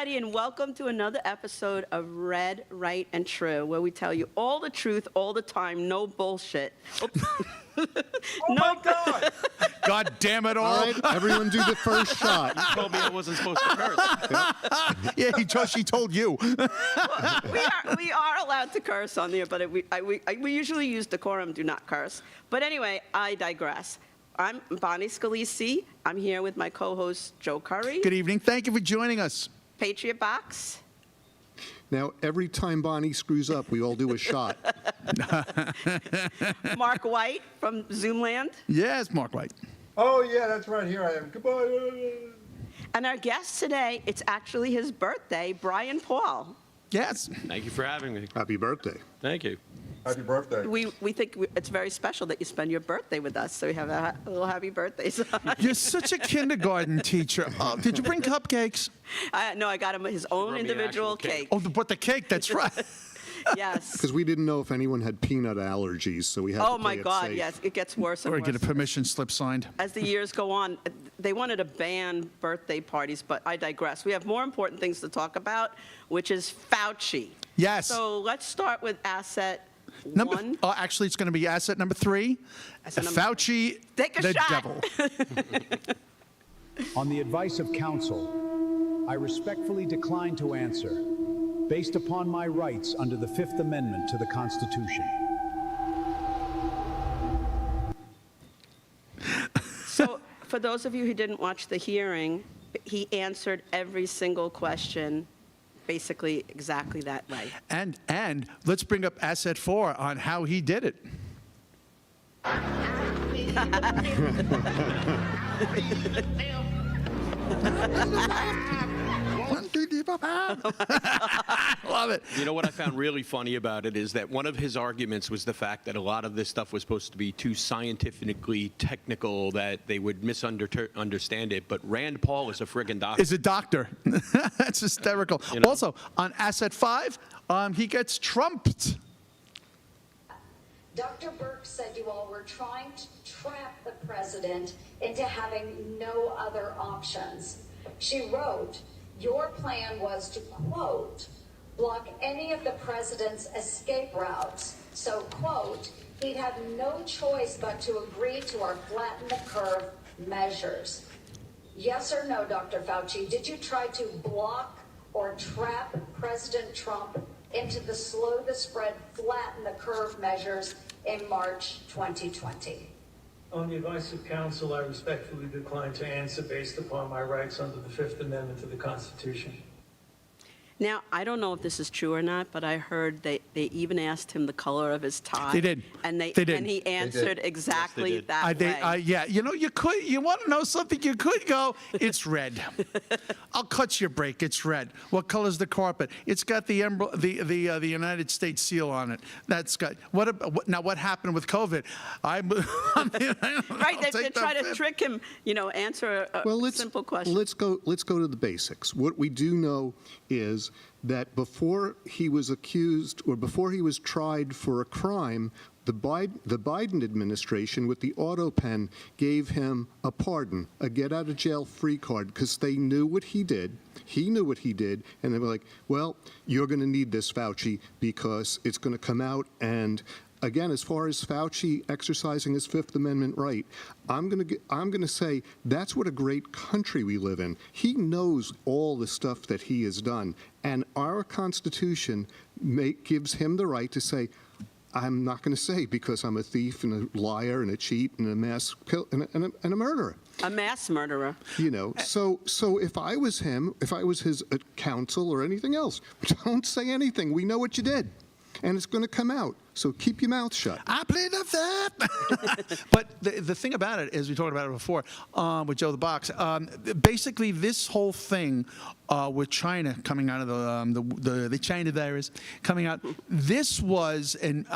everybody, and welcome to another episode of Red, Right, and True, where we tell you all the truth all the time, no bullshit. Oh my God! God damn it all. All right, everyone do the first shot. You told me I wasn't supposed to curse. Yeah, she told you. We are allowed to curse on there, but we usually use decorum, do not curse. But anyway, I digress. I'm Bonnie Scalisi. I'm here with my co-host, Joe Curry. Good evening. Thank you for joining us. Patriot Box. Now, every time Bonnie screws up, we all do a shot. Mark White from Zoomland. Yes, Mark White. Oh, yeah, that's right. Here I am. Goodbye. And our guest today, it's actually his birthday, Brian Paul. Yes. Thank you for having me. Happy birthday. Thank you. Happy birthday. We think it's very special that you spend your birthday with us, so we have a little happy birthday song. You're such a kindergarten teacher. Did you bring cupcakes? No, I got him his own brought me an individual actual cake. Oh, but the cake, that's right. Yes. Because we didn't know if anyone had peanut allergies, so we had Oh to my play it God, safe. yes, it gets worse and Or worse. get a permission slip signed. As the years go on, they wanted to ban birthday parties, but I digress. We have more important things to talk about, which is Fauci. Yes. So let's start with asset Number, one. actually, it's going to be asset number 3. Asset number- Fauci, Take a the shot. devil. On the advice of counsel, I respectfully decline to answer, based upon my rights under the Fifth Amendment to the Constitution. So for those of you who didn't watch the hearing, he answered every single question basically exactly that way. And let's bring up asset 4 on how he did it. Love it. You know what I found really funny about it is that one of his arguments was the fact that a lot of this stuff was supposed to be too scientifically technical that they would misunderstand it. But Rand Paul is a friggin' doctor. Is a doctor. That's hysterical. You know? Also, on asset 5, he gets trumped. Dr. Burke said you all were trying to trap the president into having no other options. She wrote, your plan was to, quote, block any of the president's escape routes. So, quote, he'd have no choice but to agree to our flatten the curve measures. Yes or no, Dr. Fauci, did you try to block or trap President Trump into the slow the spread, flatten the curve measures in March 2020? On the advice of counsel, I respectfully decline to answer based upon my rights under the Fifth Amendment to the Constitution. Now, I don't know if this is true or not, but I heard they even asked him the color of his tie. They did. And They did. And he answered exactly did. that way. Yeah, you know, you want to know something? You could go, it's red. I'll cut your break. It's red. What color's the carpet? It's got the United States seal on it. That's got what happened with COVID? Right, they try to trick him, answer a simple question. Let's go to the basics. What we do know is that before he was accused or before he was tried for a crime, the Biden administration with the auto pen gave him a pardon, a get-out-of-jail-free card, because they knew what he did. He knew what he did, and they were like, well, you're going to need this, Fauci, because it's going to come out. And again, as far as Fauci exercising his Fifth Amendment right, I'm going to say that's what a great country we live in. He knows all the stuff that he has done, and our Constitution gives him the right to say, I'm not going to say because I'm a thief and a liar and a cheat and a mass and a murderer. A mass murderer. So if I was him, if I was his counsel or anything else, don't say anything. We know what you did, and it's going to come out. So keep your mouth shut. I plead the fifth. But the thing about it is, we talked about it before with Joe the Box. Basically, this whole thing with China coming out of the China virus coming out, this was, and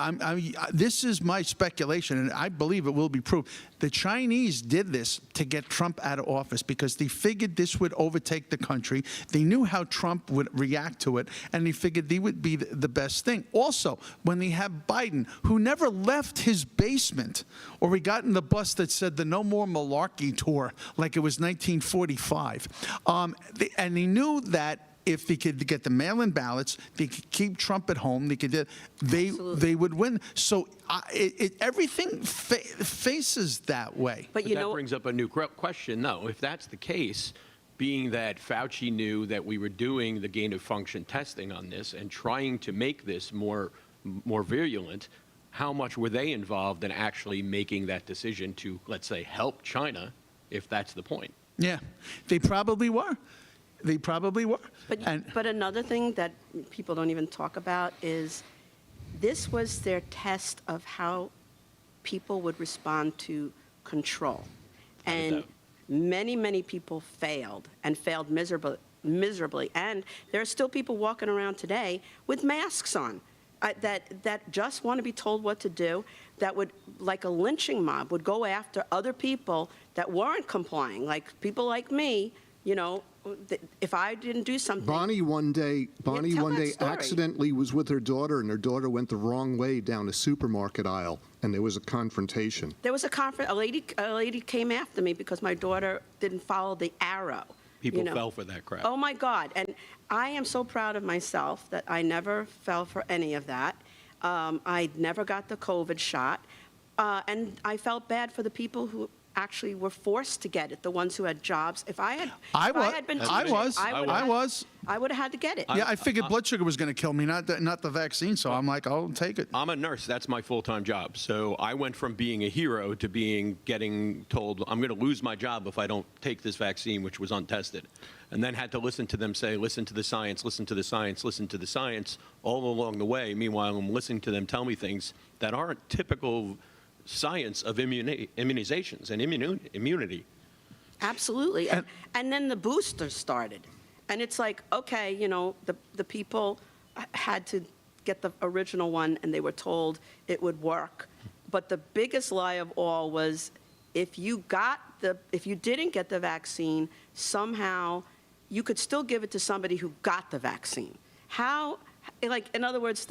this is my speculation, and I believe it will be proved. The Chinese did this to get Trump out of office because they figured this would overtake the country. They knew how Trump would react to it, and they figured they would be the best thing. Also, when they have Biden, who never left his basement, or he got in the bus that said the No More Malarkey tour, like it was 1945. And he knew that if they could get the mail-in ballots, they could keep Trump at home. They could. They would win. So everything faces that way. But But that brings up a new question, though. If that's the case, being that Fauci knew that we were doing the gain-of-function testing on this and trying to make this more virulent, how much were they involved in actually making that decision to, let's say, help China, if that's the point? Yeah, they probably were. They probably were. But another thing that people don't even talk about is this was their test of how people would respond to control. And many people failed and failed miserably. And there are still people walking around today with masks on that just want to be told what to do, that would, like a lynching mob, would go after other people that weren't complying, like people like me, if I didn't do something. Bonnie one day tell that story. accidentally was with her daughter, and her daughter went the wrong way down a supermarket aisle, and there was a confrontation. There was a conference. A lady came after me because my daughter didn't follow the arrow. People fell for that crap. Oh my God! And I am so proud of myself that I never fell for any of that. I never got the COVID shot, and I felt bad for the people who actually were forced to get it, the ones who had jobs. If I had been I was. I would have had to get it. Yeah, I figured blood sugar was going to kill me, not the vaccine. So I'm like, I'll take it. I'm a nurse. That's my full-time job. So I went from being a hero to getting told I'm going to lose my job if I don't take this vaccine, which was untested. And then had to listen to them say, listen to the science, listen to the science, listen to the science all along the way. Meanwhile, I'm listening to them tell me things that aren't typical science of immunizations and immunity. Absolutely. And then the boosters started. And it's like, okay, the people had to get the original one and they were told it would work. But the biggest lie of all was if you didn't get the vaccine, somehow you could still give it to somebody who got the vaccine. How, in other words,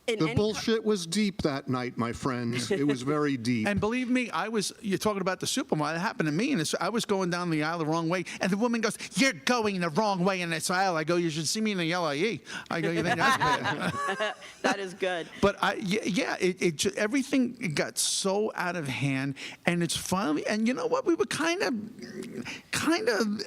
The bullshit was deep that night, my friends. It was very deep. And believe me, you're talking about the supermarket. It happened to me, and I was going down the aisle the wrong way, and the woman goes, "You're going the wrong way in this aisle." I go, "You should see me in the LIE." I go, "You think that's bad?" That is good. But everything got so out of hand, and it's finally, and you know what? We were kind of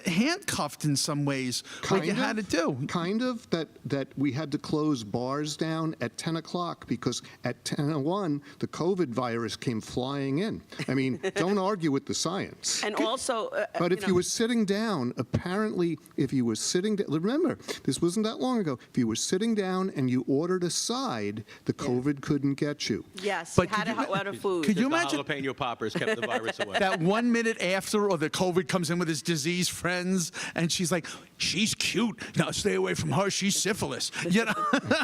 handcuffed in some ways. Like you had to do. Kind of that we had to close bars down at 10 o'clock because at 10:01 the COVID virus came flying in. I mean, don't argue with the science. And also, but if you were sitting down, apparently, if you were sitting down, remember, this wasn't that long ago. If you were sitting down and you ordered a side, the COVID couldn't get you. yes, But you had could to order food. Could you The imagine jalapeno poppers kept the virus away. that 1 minute after, or the COVID comes in with his disease friends, and she's like, "She's cute. Now stay away from her. She's syphilis."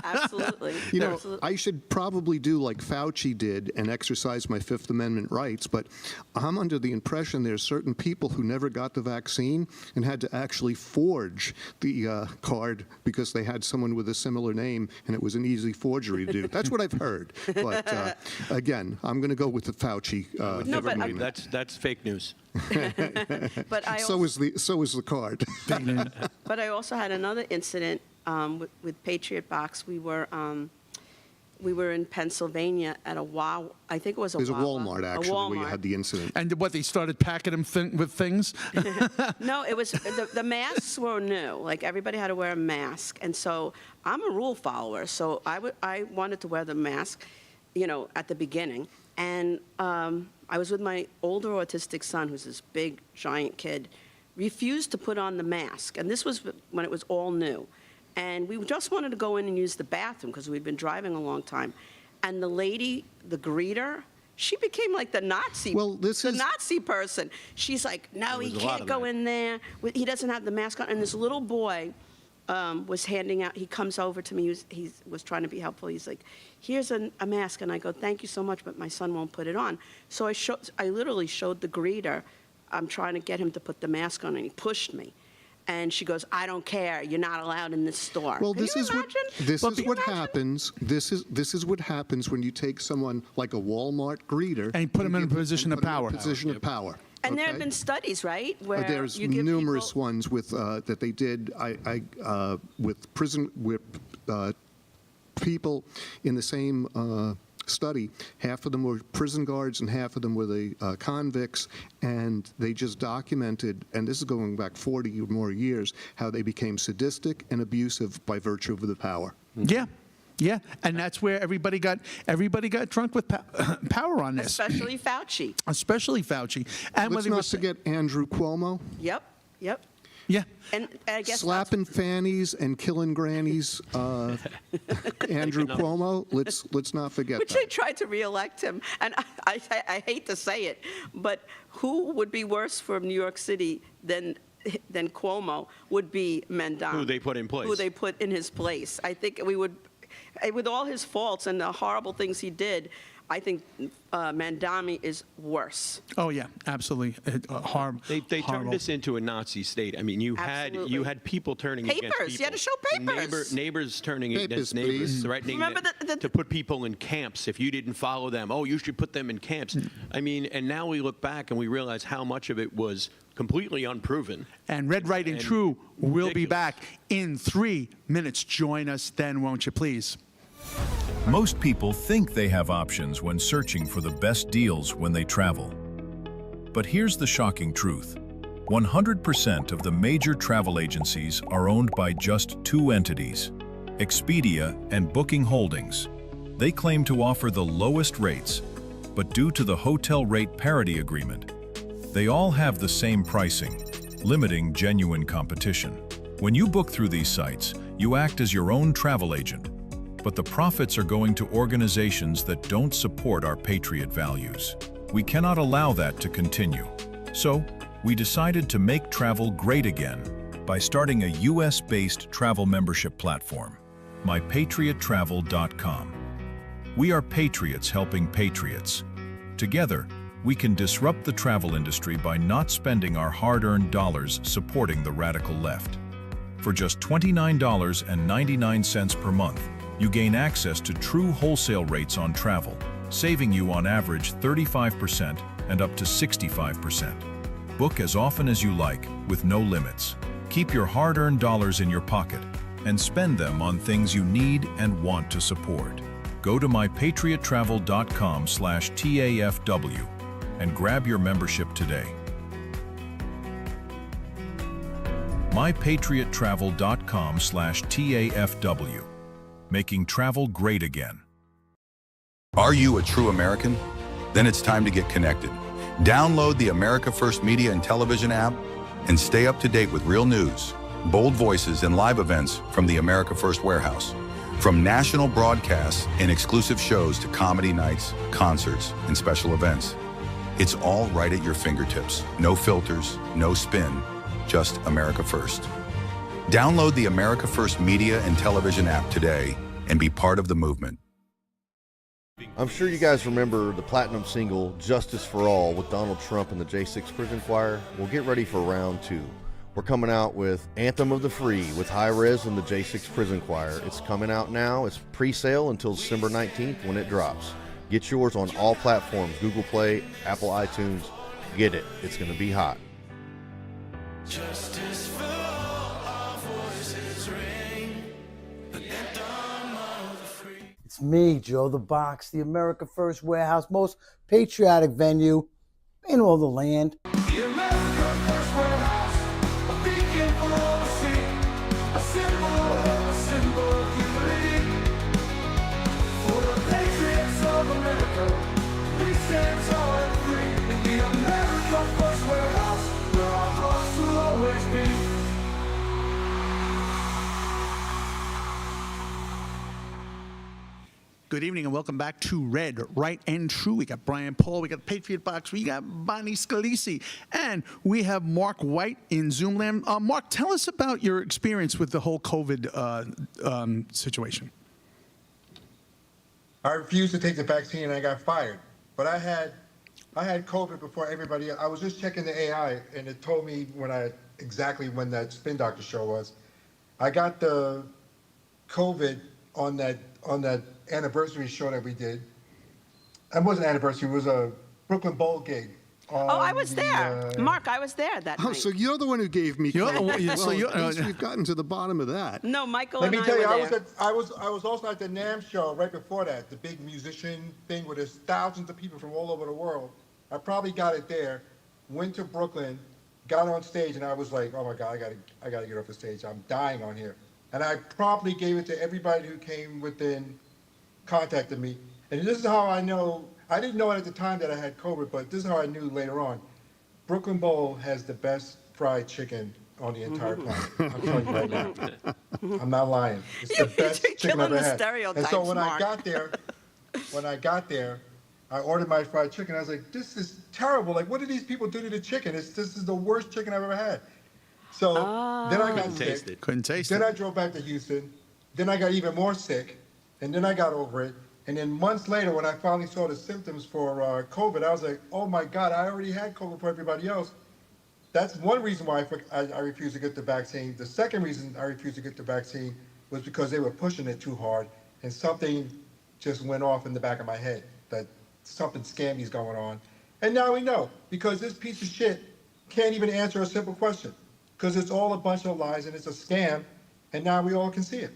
Absolutely. Absolutely. I should probably do like Fauci did and exercise my Fifth Amendment rights, but I'm under the impression there's certain people who never got the vaccine and had to actually forge the card because they had someone with a similar name, and it was an easy forgery to do. That's what I've heard. But again, I'm going to go with the Fauci. That's fake news. But I so is the card. But I also had another incident with Patriot Box. We were in Pennsylvania at a Wawa. I think it was a There's Wawa. a Walmart, actually, where you had the incident. And what, they started packing them with things? No, it was the masks were new. Like everybody had to wear a mask, and so I'm a rule follower. So I wanted to wear the mask, at the beginning, and I was with my older autistic son, who's this big giant kid, refused to put on the mask, and this was when it was all new. And we just wanted to go in and use the bathroom because we'd been driving a long time. And the lady, the greeter, she became like the Nazi, Nazi person. She's like, "No, he can't go in there. He doesn't have the mask on." And this little boy was handing out. He comes over to me. He was trying to be helpful. He's like, "Here's a mask." And I go, "Thank you so much, but my son won't put it on." So I literally showed the greeter. I'm trying to get him to put the mask on, and he pushed me. And she goes, "I don't care. You're not allowed in this store." Well, Can you imagine? This is what happens. This is what happens when you take someone like a Walmart greeter And put them in a position of power. And there have Okay. been studies, right, where There's you give numerous people, ones with that they did. With people in the same study. Half of them were prison guards and half of them were the convicts, and they just documented, and this is going back 40 or more years, how they became sadistic and abusive by virtue of the power. Yeah, yeah, and that's where everybody got drunk with power on this, especially Fauci. especially Fauci. And Let's whether it not was forget Andrew Cuomo. Yep, yep. yeah. And I guess Slapping fannies and killing grannies, Andrew Cuomo. Let's not forget which that. they tried to reelect him. And I hate to say it, but who would be worse for New York City than Cuomo would be Mandami. Who they put in place. Who they put in his place. I think we would, with all his faults and the horrible things he did, I think Mandami is worse. Oh yeah, absolutely. Horrible. They horrible. turned this into a Nazi state. I mean, you Absolutely. had people turning against people. Papers. You had to show papers. Neighbors turning Papers, against neighbors, please. threatening Remember to put people in camps if you didn't follow them. Oh, you should put them in camps. I mean, and now we look back and we realize how much of it was completely unproven. And Red, Right, and And True will be ridiculous. back in 3 minutes. Join us then, won't you, please? Most people think they have options when searching for the best deals when they travel. But here's the shocking truth. 100% of the major travel agencies are owned by just 2 entities, Expedia and Booking Holdings. They claim to offer the lowest rates, but due to the hotel rate parity agreement, they all have the same pricing, limiting genuine competition. When you book through these sites, you act as your own travel agent, but the profits are going to organizations that don't support our patriot values. We cannot allow that to continue. So, we decided to make travel great again by starting a US-based travel membership platform, mypatriottravel.com. We are patriots helping patriots. Together, we can disrupt the travel industry by not spending our hard-earned dollars supporting the radical left. For just $29.99 per month, you gain access to true wholesale rates on travel, saving you on average 35% and up to 65%. Book as often as you like, with no limits. Keep your hard-earned dollars in your pocket and spend them on things you need and want to support. Go to mypatriottravel.com/TAFW and grab your membership today. mypatriottravel.com/TAFW. Making travel great again. Are you a true American? Then it's time to get connected. Download the America First Media and Television app and stay up to date with real news, bold voices, and live events from the America First Warehouse. From national broadcasts and exclusive shows to comedy nights, concerts, and special events. It's all right at your fingertips. No filters, no spin, just America First. Download the America First Media and Television app today and be part of the movement. I'm sure you guys remember the platinum single Justice for All with Donald Trump and the J6 Prison Choir. Well, get ready for round 2. We're coming out with Anthem of the Free with High Res and the J6 Prison Choir. It's coming out now. It's pre-sale until December 19th when it drops. Get yours on all platforms, Google Play, Apple iTunes. Get it. It's going to be hot. Justice for all, our voices ring. The anthem of the free. It's me, Joe the Box, the America First Warehouse, most patriotic venue in all the land. The America First Warehouse, a beacon for all to see, a symbol of unity. For the patriots of America, we stand tall and free. In the America First Warehouse, where our hearts will always be. Good evening and welcome back to Red, Right, and True. We got Brian Paul, we got the Patriot Box, we got Bonnie Scalisi, and we have Mark White in Zoom land. Mark, tell us about your experience with the whole COVID situation. I refused to take the vaccine and I got fired. But I had COVID before everybody. I was just checking the AI and it told me exactly when that Spin Doctor show was. I got the COVID on that anniversary show that we did. It wasn't an anniversary, it was a Brooklyn Bowl gig. Oh, I was the, there. Mark, I was there that Oh, night. so you're the one who gave me You're the COVID. one- yeah, so Well, you're- at least we've gotten to the bottom of that. No, Michael Let and me I tell you, were there. I was also at the NAMM show right before that, the big musician thing where there's thousands of people from all over the world. I probably got it there, went to Brooklyn, got on stage, and I was like, oh my God, I gotta get off the stage. I'm dying on here. And I promptly gave it to everybody who came within contact of me. And this is how I know, I didn't know at the time that I had COVID, but this is how I knew later on. Brooklyn Bowl has the best fried chicken on the entire planet. I'm telling you right now. I'm not lying. It's the best You're chicken killing I've ever the had. And stereotypes, so when I Mark. got there, I ordered my fried chicken. I was like, this is terrible. Like, what do these people do to the chicken? This is the worst chicken I've ever had. So then I got Couldn't taste sick. it. Couldn't taste Then it. I drove back to Houston. Then I got even more sick. And then I got over it. And then months later, when I finally saw the symptoms for COVID, I was like, oh my God, I already had COVID for everybody else. That's one reason why I refused to get the vaccine. The second reason I refused to get the vaccine was because they were pushing it too hard. And something just went off in the back of my head that something scammy is going on. And now we know, because this piece of shit can't even answer a simple question. Because it's all a bunch of lies and it's a scam. And now we all can see it.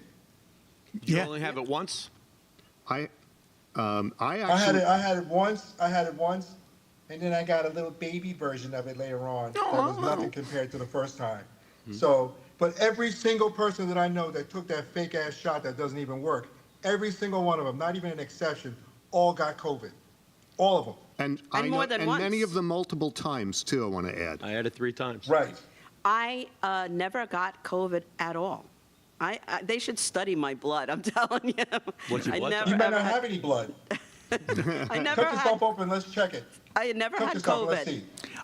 You Yeah. only have it once? I I actually. had it once, and then I got a little baby version of it later on. That was nothing compared to the first time. So, but every single person that I know that took that fake ass shot that doesn't even work, every single one of them, not even an exception, all got COVID. All of them. And more than and many once. of them multiple times too, I want to add. I had it 3 times. Right. I never got COVID at all. They should study my blood. I'm telling you. What's your I blood never, type? You might ever not had- have any blood. I never Cut yourself had. open, let's check it. I had never Cut had yourself, let's COVID. see.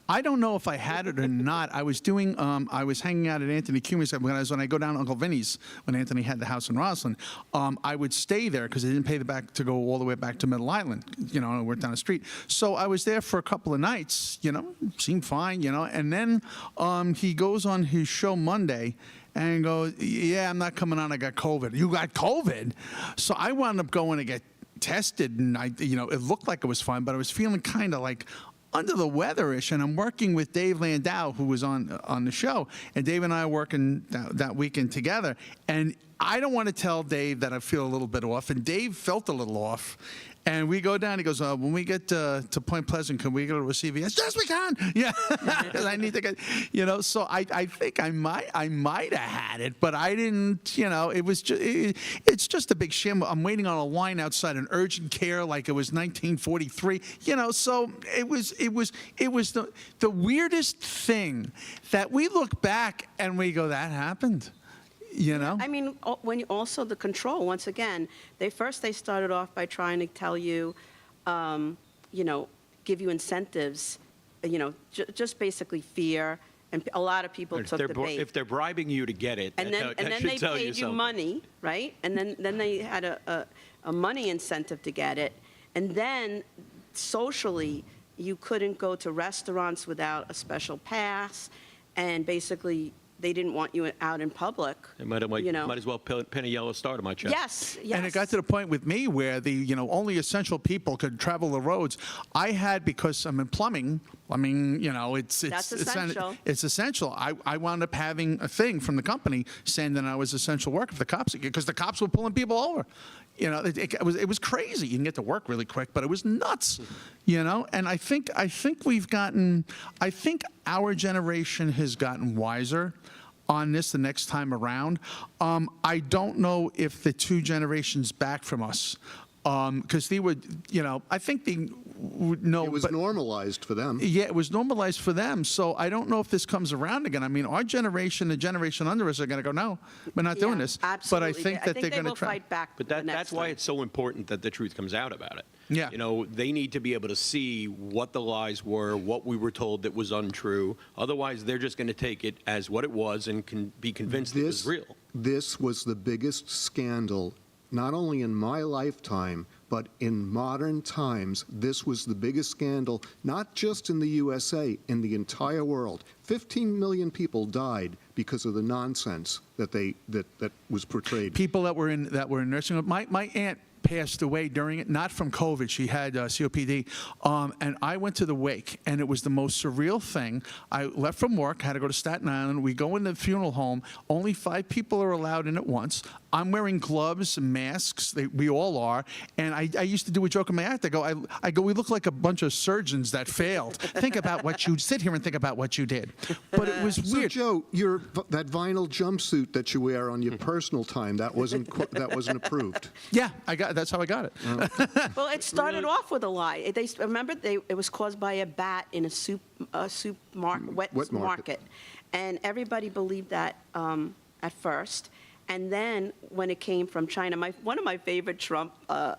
I don't know if I had it or not. I was doing, I was hanging out at Anthony Cumi's when I go down to Uncle Vinny's when Anthony had the house in Roslyn. I would stay there because they didn't pay the back to go all the way back to Middle Island. You know, I worked down the street. So I was there for a couple of nights. You know, seemed fine. You know, and then he goes on his show Monday. And goes, yeah, I'm not coming on. I got COVID. You got COVID? So I wound up going to get tested, and it looked like it was fine, but I was feeling kind of like under the weatherish. And I'm working with Dave Landau, who was on the show, and Dave and I are working that weekend together. And I don't want to tell Dave that I feel a little bit off, and Dave felt a little off. And we go down. He goes, when we get to Point Pleasant, can we go to a CVS? Yes, we can. Yeah, 'cause I need to get, So I think I might have had it, but I didn't. It was just, it's just a big shame. I'm waiting on a line outside an urgent care like it was 1943. So it was the weirdest thing that we look back and we go, that happened. I mean, when you also the control, once again, they started off by trying to tell you, give you incentives, just basically fear. And a lot of people took the bait. If they're bribing you to get it, And then that should they tell paid you something. money, right? And then they had a money incentive to get it. And then socially, you couldn't go to restaurants without a special pass. And basically, they didn't want you out in public. They might as well pin a yellow star to my chest. Yes. And it got to the point with me where only essential people could travel the roads. I had, because I'm in plumbing. I mean, That's essential. It's essential. I wound up having a thing from the company saying that I was essential worker for the cops, because the cops were pulling people over. It was crazy. You can get to work really quick, but it was nuts. And I think our generation has gotten wiser on this the next time around. I don't know if the 2 generations back from us, because they would, I think they would know. It was normalized for them. Yeah, it was normalized for them. So I don't know if this comes around again. I mean, our generation, the generation under us, are going to go, no, we're not doing this. Absolutely. But I think that they're going to will try. fight back. But the next that's why time. it's so important that the truth comes out about it. Yeah. They need to be able to see what the lies were, what we were told that was untrue. Otherwise, they're just going to take it as what it was and can be convinced it was real. This was the biggest scandal, not only in my lifetime, but in modern times. This was the biggest scandal, not just in the USA, in the entire world. 15 million people died because of the nonsense that was portrayed. People that were in nursing home. My aunt passed away during it, not from COVID. She had COPD. And I went to the wake, and it was the most surreal thing. I left from work, had to go to Staten Island. We go in the funeral home. Only 5 people are allowed in at once. I'm wearing gloves and masks. We all are. And I used to do a joke in my act. I go, we look like a bunch of surgeons that failed. Think about what you sit here and think about what you did. But it was weird. So, Joe, that vinyl jumpsuit that you wear on your personal time, that wasn't approved. Yeah, that's how I got it. Well, it started off with a lie. It was caused by a bat in a wet market. And everybody believed that at first. And then when it came from China, one of my favorite Trump, of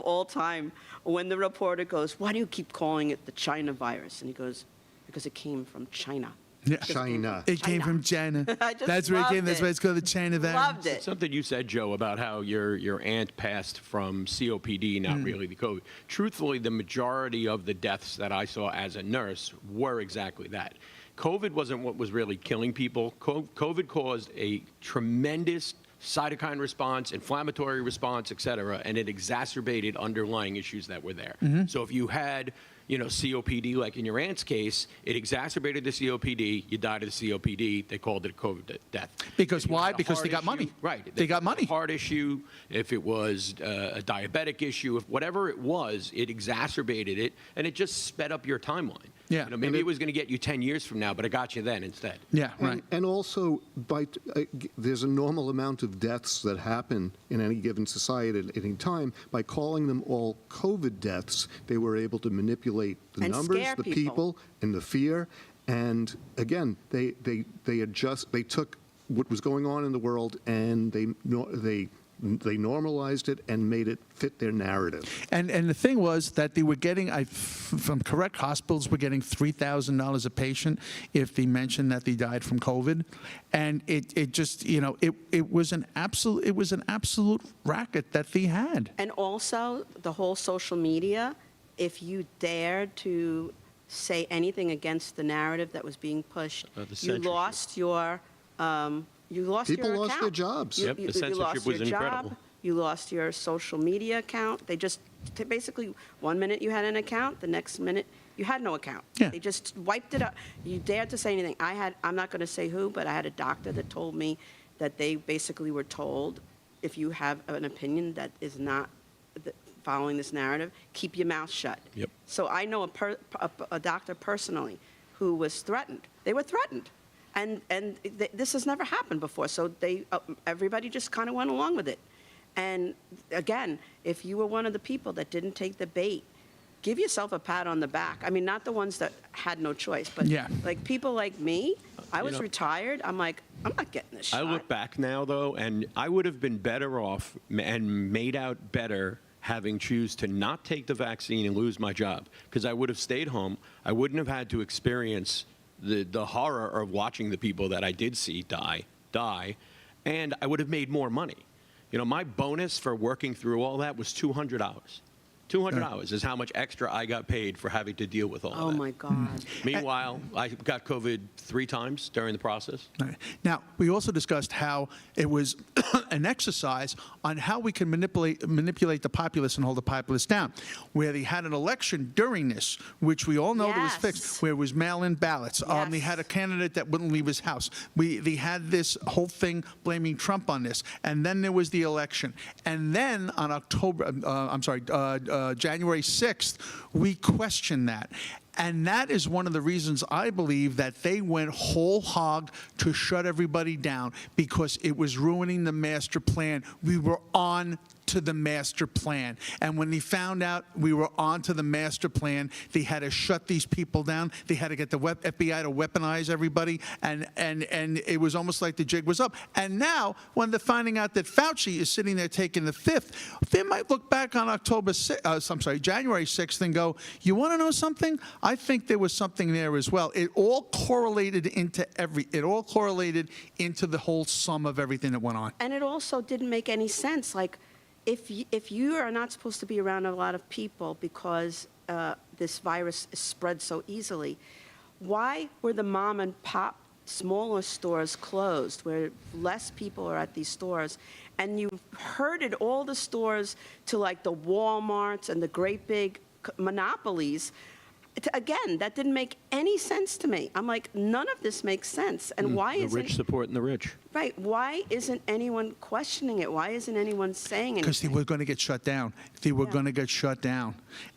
all time, when the reporter goes, "Why do you keep calling it the China virus?" And he goes, "Because it came from China." Yeah. China. It came from China. I just That's where it came. loved That's why it's called the China virus. Loved it. Something you said, Joe, about how your aunt passed from COPD, not really the COVID. Truthfully, the majority of the deaths that I saw as a nurse were exactly that. COVID wasn't what was really killing people. COVID caused a tremendous cytokine response, inflammatory response, et cetera, and it exacerbated underlying issues that were there. So if you had COPD, like in your aunt's case, it exacerbated the COPD. You died of the COPD. They called it a COVID death. Because why? Because they got money. Right. They got money. Heart issue, if it was a diabetic issue, if whatever it was, it exacerbated it, and it just sped up your timeline. Yeah. Maybe it was going to get you 10 years from now, but it got you then instead. Yeah, right. And also, there's a normal amount of deaths that happen in any given society at any time. By calling them all COVID deaths, they were able to manipulate the And numbers, scare the people. people, and the fear. And again, they took what was going on in the world and they normalized it and made it fit their narrative. And the thing was that they were getting, from correct hospitals, were getting $3,000 a patient if they mentioned that they died from COVID, and it just it was an absolute racket that they had. And also, the whole social media, if you dared to say anything against the narrative that was being pushed, you lost your People your lost account. their jobs. Yep, the You censorship lost was your job, incredible. you lost your social media account. They just, basically, 1 minute you had an account, the next minute you had no account. Yeah. They just wiped it up. You dared to say anything. I'm not going to say who, but I had a doctor that told me that they basically were told, if you have an opinion that is not following this narrative, keep your mouth shut. Yep. So I know a doctor personally who was threatened. They were threatened. And this has never happened before, so everybody just kind of went along with it. And again, if you were one of the people that didn't take the bait, give yourself a pat on the back. I mean, not the ones that had no choice, but Yeah. like people like me, I was retired. I'm like, I'm not getting this shot. I look back now, though, and I would have been better off and made out better having choose to not take the vaccine and lose my job, because I would have stayed home. I wouldn't have had to experience the horror of watching the people that I did see die, and I would have made more money. My bonus for working through all that was $200. $200 is how much extra I got paid for having to deal with all Oh that. my God. Meanwhile, I got COVID 3 times during the process. Right. Now, we also discussed how it was an exercise on how we can manipulate the populace and hold the populace down, where they had an election during this, which we all know that was fixed, Yes. where it was mail-in ballots. They Yes. had a candidate that wouldn't leave his house. They had this whole thing blaming Trump on this, and then there was the election. And then on January 6th, we questioned that. And that is one of the reasons I believe that they went whole hog to shut everybody down, because it was ruining the master plan. We were on to the master plan. And when they found out we were on to the master plan, they had to shut these people down. They had to get the FBI to weaponize everybody. And it was almost like the jig was up. And now, when they're finding out that Fauci is sitting there taking the fifth, they might look back on January 6th and go, you want to know something? I think there was something there as well. It all correlated into the whole sum of everything that went on. And it also didn't make any sense. Like, if you are not supposed to be around a lot of people because this virus is spread so easily, why were the mom and pop smaller stores closed, where less people are at these stores, and you herded all the stores to like the Walmarts and the great big monopolies. Again, that didn't make any sense to me. I'm like, none of this makes sense. And why The isn't rich supporting the rich. right? Why isn't anyone questioning it? Why isn't anyone saying anything? Because they were going to get shut down. They were going to get shut down.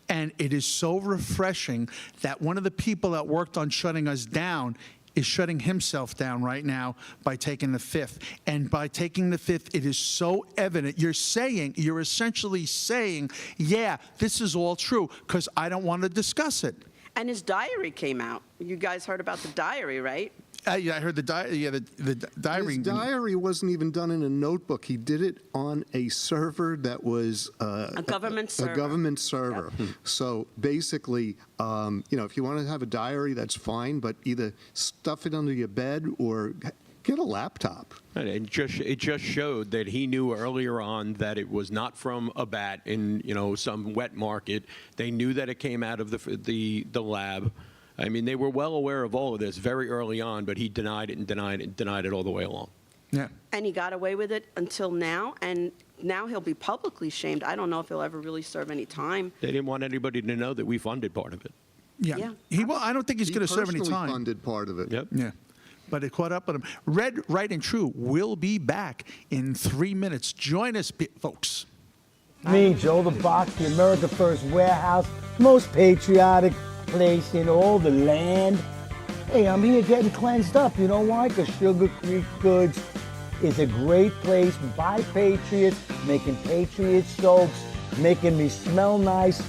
And it is so refreshing that one of the people that worked on shutting us down is shutting himself down right now by taking the fifth. And by taking the fifth, it is so evident. You're essentially saying, yeah, this is all true, because I don't want to discuss it. And his diary came out. You guys heard about the diary, right? Yeah, I heard the diary. Yeah, the diary. His diary wasn't even done in a notebook. He did it on a server that was A government server. A government server. So basically, if you want to have a diary, that's fine, but either stuff it under your bed or get a laptop. And it just showed that he knew earlier on that it was not from a bat in some wet market. They knew that it came out of the lab. I mean, they were well aware of all of this very early on, but he denied it and denied it and denied it all the way along. Yeah. And he got away with it until now, and now he'll be publicly shamed. I don't know if he'll ever really serve any time. They didn't want anybody to know that we funded part of it. Yeah. I don't think he's going to serve any time. He funded part of it. Yep. Yeah. But it caught up with him. Red, Right, and True will be back in 3 minutes. Join us, folks. Me, Joe the Box, the America First Warehouse, most patriotic place in all the land. Hey, I'm here getting cleansed up. You know why? Because Sugar Creek Goods is a great place by patriots, making patriot soaps, making me smell nice.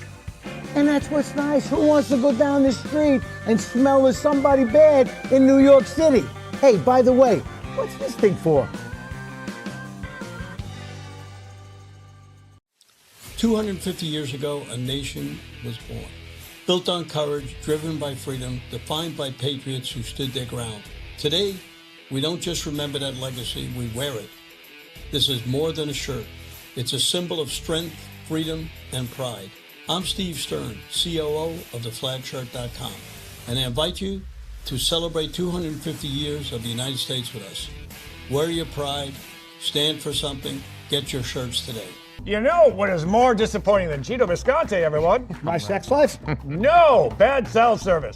And that's what's nice. Who wants to go down the street and smell of somebody bad in New York City? Hey, by the way, what's this thing for? 250 years ago, a nation was born. Built on courage, driven by freedom, defined by patriots who stood their ground. Today, we don't just remember that legacy, we wear it. This is more than a shirt. It's a symbol of strength, freedom, and pride. I'm Steve Stern, COO of theflagshirt.com, and I invite you to celebrate 250 years of the United States with us. Wear your pride, stand for something, get your shirts today. You know what is more disappointing than Gino Visconti, everyone? My sex life? No, bad cell service.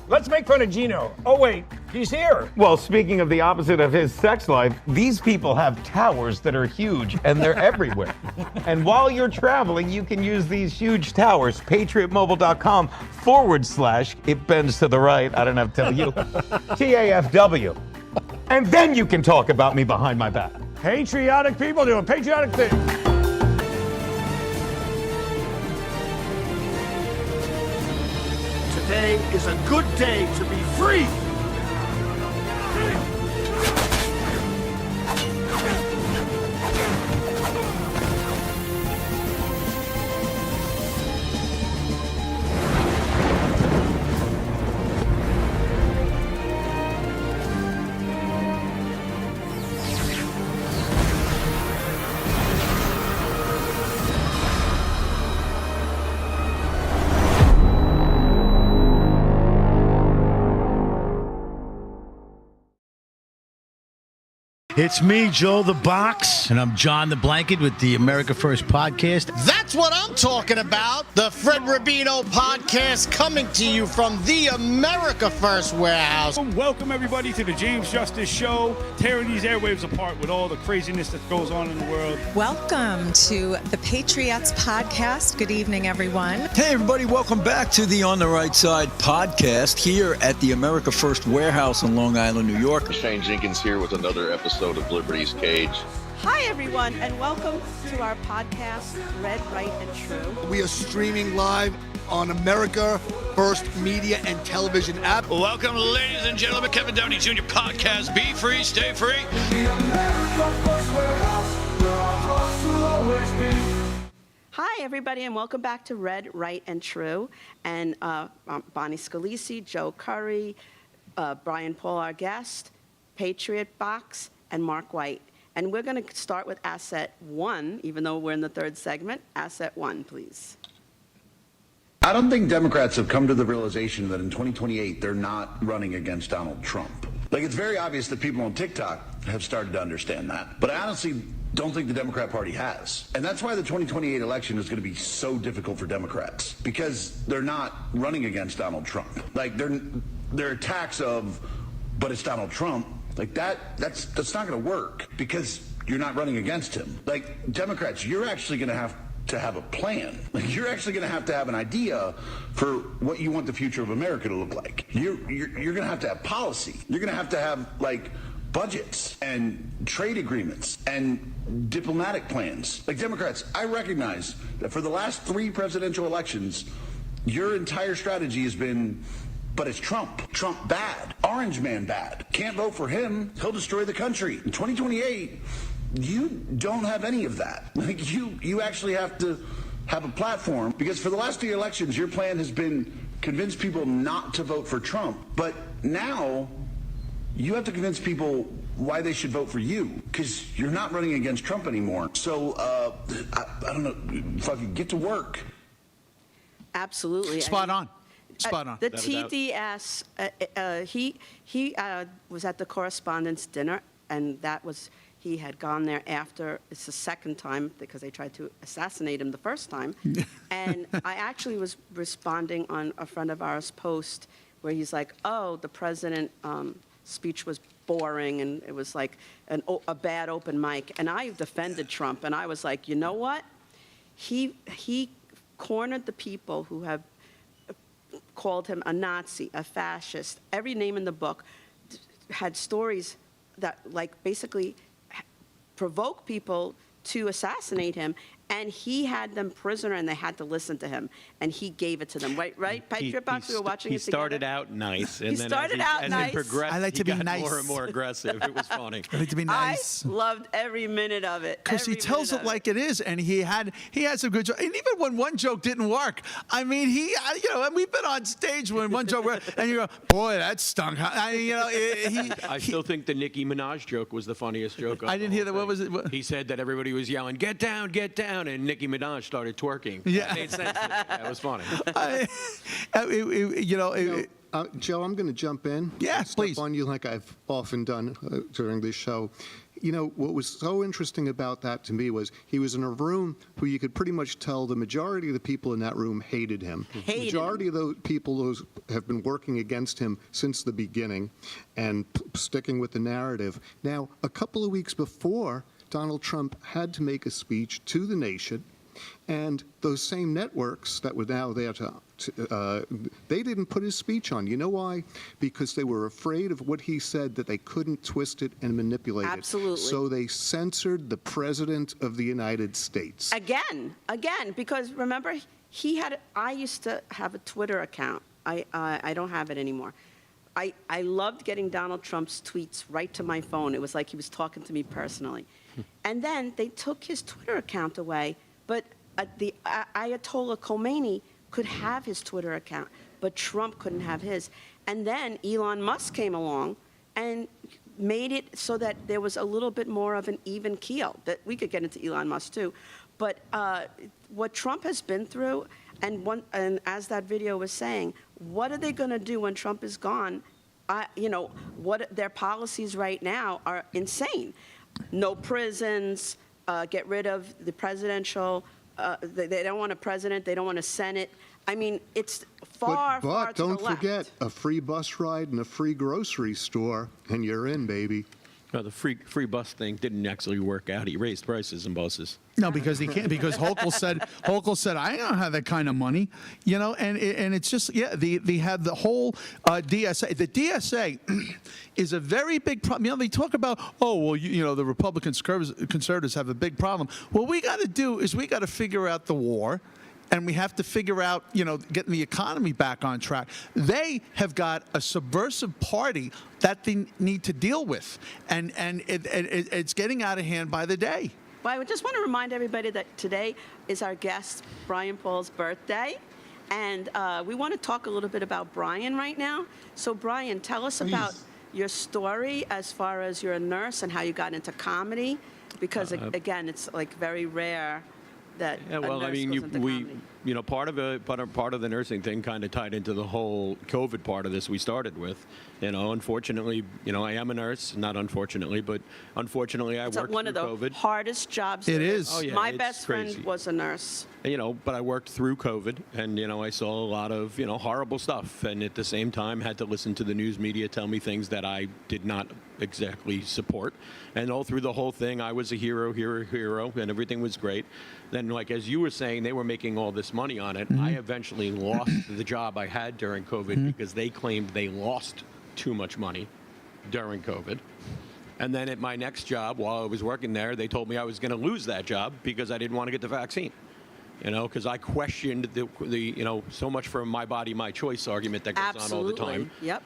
Let's make fun of Gino. Oh wait, he's here. Well, speaking of the opposite of his sex life, these people have towers that are huge and they're everywhere. And while you're traveling, you can use these huge towers. PatriotMobile.com/ it bends to the right. I don't have to tell you. TAFW. And then you can talk about me behind my back. Patriotic people doing patriotic things. Today is a good day to be free. It's me, Joe the Box. And I'm John the Blanket with the America First podcast. That's what I'm talking about. The Fred Rubino podcast coming to you from the America First Warehouse. Welcome, everybody, to the James Justice Show, tearing these airwaves apart with all the craziness that goes on in the world. Welcome to the Patriots podcast. Good evening, everyone. Hey, everybody. Welcome back to the On the Right Side podcast here at the America First Warehouse in Long Island, New York. Shane Jenkins here with another episode of Liberty's Cage. Hi, everyone, and welcome to our podcast, Red, Right, and True. We are streaming live on America First Media and Television app. Welcome, ladies and gentlemen, Kevin Downey Jr. podcast. Be free, stay free. Hi, everybody, and welcome back to Red, Right, and True. And Bonnie Scalisi, Joe Curry, Brian Paul, our guest, Patriot Box, and Mark White. And we're going to start with Asset 1, even though we're in the third segment. Asset 1, please. I don't think Democrats have come to the realization that in 2028 they're not running against Donald Trump. Like, it's very obvious that people on TikTok have started to understand that. But I honestly don't think the Democrat Party has. And that's why the 2028 election is going to be so difficult for Democrats, because they're not running against Donald Trump. Like, their attacks of, but it's Donald Trump, like that's not going to work because you're not running against him. Like, Democrats, you're actually going to have a plan. Like, you're actually going to have an idea for what you want the future of America to look like. You're going to have policy. You're going to have like budgets and trade agreements and diplomatic plans. Like, Democrats, I recognize that for the last 3 presidential elections, your entire strategy has been, but it's Trump. Trump bad. Orange man bad. Can't vote for him. He'll destroy the country. In 2028, you don't have any of that. Like, you actually have to have a platform, because for the last 3 elections, your plan has been convince people not to vote for Trump. But now you have to convince people why they should vote for you, because you're not running against Trump anymore. So, I don't know, fucking get to work. Absolutely. Spot on. Spot on. The TDS, he was at the Correspondents' Dinner, and that was, he had gone there after, it's the second time, because they tried to assassinate him the first time. And I actually was responding on a friend of ours' post where he's like, oh, the president speech was boring, and it was like a bad open mic. And I defended Trump, and I was like, you know what? He cornered the people who have called him a Nazi, a fascist, every name in the book, had stories that, like, basically provoke people to assassinate him, and he had them prisoner, and they had to listen to him, and he gave it to them. Right, Patriot Box? We were watching it together. He started out nice, and He then started as out he nice. progressed, I like to he be got nice. more and more aggressive. It was funny. I like to be nice. I loved every minute of it. Because he every tells minute it of like it is, and he had some good jokes. And even when one joke didn't work, I mean, and we've been on stage when one joke worked, and you go, boy, that stunk. I still think the Nicki Minaj joke was the funniest joke. I didn't hear that. What was it? He said that everybody was yelling, get down, and Nicki Minaj started twerking. Yeah. It made sense to me. That was funny. Joe, I'm going to jump in. Yeah, please. Step on you like I've often done during this show. You know, what was so interesting about that to me was he was in a room who you could pretty much tell the majority of the people in that room hated him. The majority of those people have been working against him since the beginning and sticking with the narrative. Now, a couple of weeks before, Donald Trump had to make a speech to the nation, and those same networks that were now there they didn't put his speech on. You know why? Because they were afraid of what he said, that they couldn't twist it and manipulate it. Absolutely. So they censored the President of the United States. Again, because remember, I used to have a Twitter account. I don't have it anymore. I loved getting Donald Trump's tweets right to my phone. It was like he was talking to me personally. And then they took his Twitter account away, but the Ayatollah Khomeini could have his Twitter account, but Trump couldn't have his. And then Elon Musk came along and made it so that there was a little bit more of an even keel. That we could get into Elon Musk too, but what Trump has been through, and as that video was saying, what are they going to do when Trump is gone? What their policies right now are insane. No prisons, get rid of the presidential. They don't want a president. They don't want a Senate. I mean, it's far to the left. But don't forget, a free bus ride and a free grocery store, and you're in, baby. No, the free bus thing didn't actually work out. He raised prices in buses. No, because he can't. Because Hochul said, I don't have that kind of money, and it's just, they had the whole DSA. The DSA is a very big problem. They talk about, the Republican conservatives have a big problem. What we got to do is we got to figure out the war. And we have to figure out, getting the economy back on track. They have got a subversive party that they need to deal with, and it's getting out of hand by the day. Well, I just want to remind everybody that today is our guest, Brian Paul's birthday, and we want to talk a little bit about Brian right now. So, Brian, tell us about your story as far as you're a nurse and how you got into comedy, because, again, it's like very rare that Yeah, well, a nurse I mean, goes into comedy. part of the nursing thing kind of tied into the whole COVID part of this we started with. Unfortunately, I am a nurse, not unfortunately, but unfortunately I It's worked one of through the COVID. hardest jobs. It there is. Oh, yeah, My it's best crazy. friend was a nurse. But I worked through COVID, and I saw a lot of horrible stuff, and at the same time had to listen to the news media tell me things that I did not exactly support. And all through the whole thing, I was a hero, and everything was great. Then, like as you were saying, they were making all this money on it. I eventually lost the job I had during COVID because they claimed they lost too much money during COVID. And then at my next job, while I was working there, they told me I was going to lose that job because I didn't want to get the vaccine. Because I questioned the so much for my body, my choice argument that goes on all the time. Yep.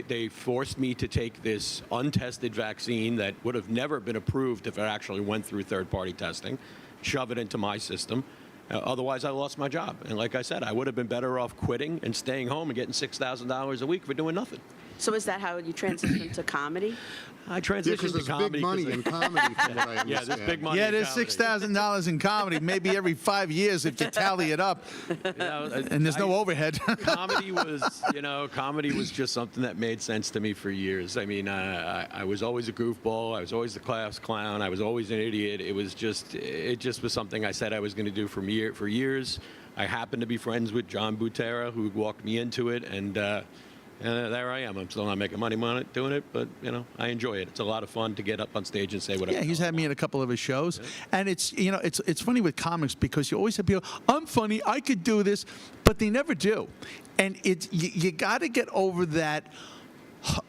They forced me to take this untested vaccine that would have never been approved if it actually went through third-party testing, shove it into my system. Otherwise, I lost my job. And like I said, I would have been better off quitting and staying home and getting $6,000 a week for doing nothing. So is that how you transitioned to comedy? I transitioned Because to there's comedy. big money in comedy, from what I understand. Yeah, there's big money. Yeah, in there's comedy. $6,000 in comedy, maybe every 5 years if you tally it up, and there's no overhead. Comedy was just something that made sense to me for years. I mean, I was always a goofball. I was always the class clown. I was always an idiot. It just was something I said I was going to do for years. I happened to be friends with John Butera, who walked me into it, and there I am. I'm still not making money on it, doing it, but I enjoy it. It's a lot of fun to get up on stage and say whatever. Yeah, he's had me in a couple of his shows, and it's funny with comics because you always have people. I'm funny. I could do this, but they never do, and you got to get over that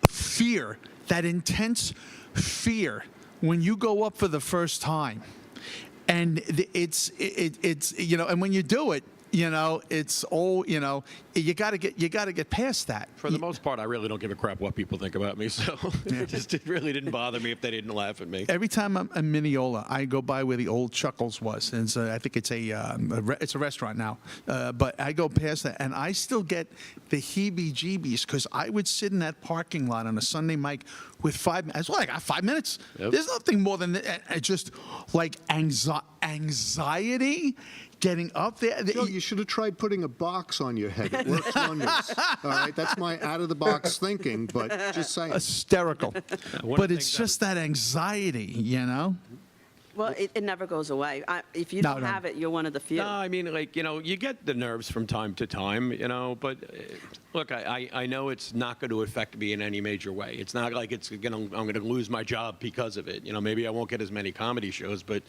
fear, that intense fear when you go up for the first time, and it's and when you do it. It's all, you got to get past that. For the most part, I really don't give a crap what people think about me, so it really didn't bother me if they didn't laugh at me. Every time I'm in Mineola, I go by where the old Chuckles was, and I think it's a restaurant now. But I go past that, and I still get the heebie-jeebies because I would sit in that parking lot on a Sunday mic with 5 minutes. Well, I got 5 minutes. Yep. There's nothing more than that. It's just like anxiety. Getting up there. Joe, you should have tried putting a box on your head. It works wonders. All right, that's my out-of-the-box thinking, but just saying. Hysterical. One of But the it's things just that anxiety, Well, it never goes away. If you don't have it, you're one of the few. No, I mean, you get the nerves from time to time, but look, I know it's not going to affect me in any major way. It's not like I'm going to lose my job because of it. Maybe I won't get as many comedy shows, but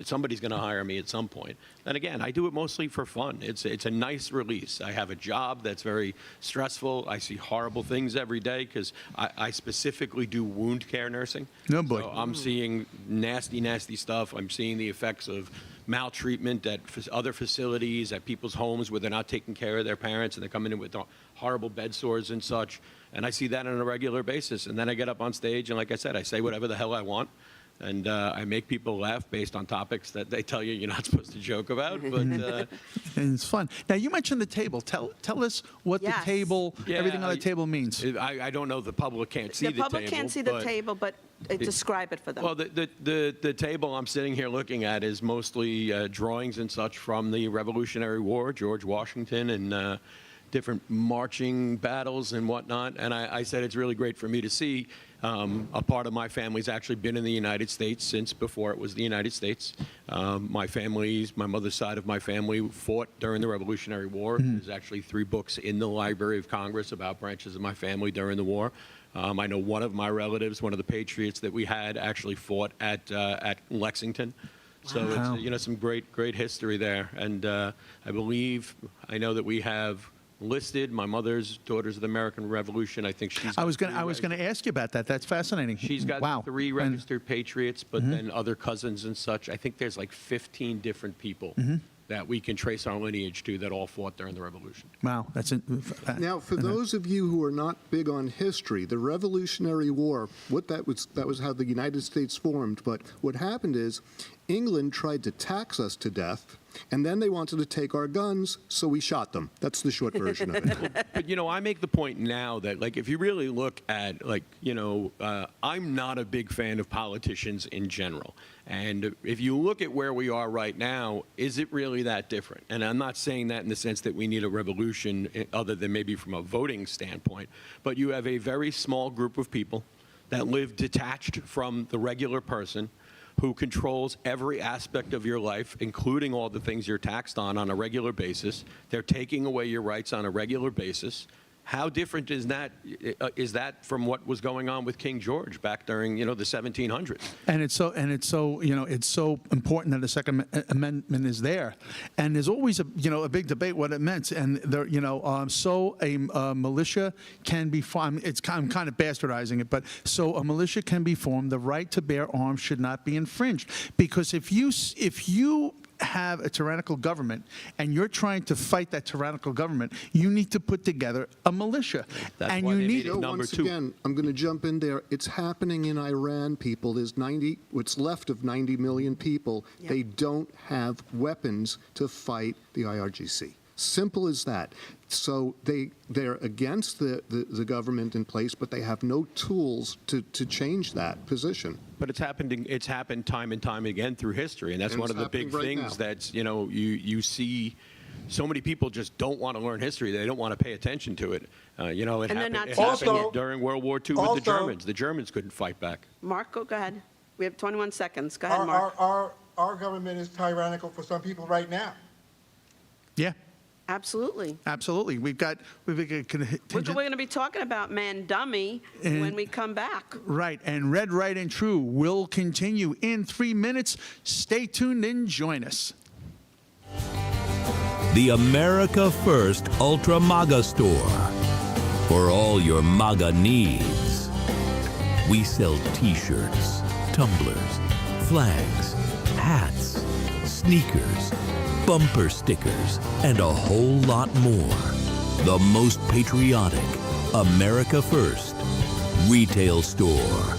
somebody's going to hire me at some point. And again, I do it mostly for fun. It's a nice release. I have a job that's very stressful. I see horrible things every day because I specifically do wound care nursing. No boy. So I'm seeing nasty stuff. I'm seeing the effects of maltreatment at other facilities, at people's homes where they're not taking care of their parents and they're coming in with horrible bed sores and such. And I see that on a regular basis. And then I get up on stage and, like I said, I say whatever the hell I want. And I make people laugh based on topics that they tell you you're not supposed to joke about. But and it's fun. Now, you mentioned the table. Tell us what the table, everything on the table means. I don't know. The public can't see the table. The public can't see the table, but describe it for them. Well, the table I'm sitting here looking at is mostly drawings and such from the Revolutionary War, George Washington, and different marching battles and whatnot. And I said it's really great for me to see. A part of my family's actually been in the United States since before it was the United States. My mother's side of my family fought during the Revolutionary War. There's actually 3 books in the Library of Congress about branches of my family during the war. I know one of my relatives, one of the Patriots that we had, actually fought at Lexington. So it's some great history there. And I know that we have listed my mother's Daughters of the American Revolution. I think she's. I was going to ask you about that. That's fascinating. She's got 3 registered patriots, but then other cousins and such. I think there's like 15 different people that we can trace our lineage to that all fought during the Revolution. Wow, that's it. Now, for those of you who are not big on history, the Revolutionary War, that was how the United States formed. But what happened is England tried to tax us to death, And then they wanted to take our guns, so we shot them. That's the short version of it. But, I make the point now that, like, if you really look at, like, I'm not a big fan of politicians in general. And if you look at where we are right now, is it really that different? And I'm not saying that in the sense that we need a revolution other than maybe from a voting standpoint. But you have a very small group of people that live detached from the regular person who controls every aspect of your life, including all the things you're taxed on a regular basis. They're taking away your rights on a regular basis. How different is that from what was going on with King George back during, the 1700s? And it's so important that the Second Amendment is there. And there's always a big debate what it meant. And there, so a militia can be formed. I'm kind of bastardizing it, but so a militia can be formed. The right to bear arms should not be infringed, because if you have a tyrannical government and you're trying to fight that tyrannical government, you need to put together a militia. That's and why you they need made it number once 2. again, I'm going to jump in there. It's happening in Iran, people. There's what's left of 90 million people. Yep. They don't have weapons to fight the IRGC. Simple as that. So they're against the government in place, but they have no tools to change that position. But it's happened time and time again through history, and that's one of the big things that's, you see. So many people just don't want to learn history. They don't want to pay attention to it. It happened during World War II with the Germans. The Germans couldn't fight back. Mark, go ahead. We have 21 seconds. Go ahead, Mark. Our government is tyrannical for some people right now. Yeah. Absolutely. Absolutely. We've got contingent. We're going to be talking about Man Dummy when we come back. Right. And Red, Right, and True will continue in 3 minutes. Stay tuned and join us. The America First Ultra MAGA Store. For all your MAGA needs. We sell t-shirts, tumblers, flags, hats, sneakers, bumper stickers, and a whole lot more. The most patriotic, America First retail store.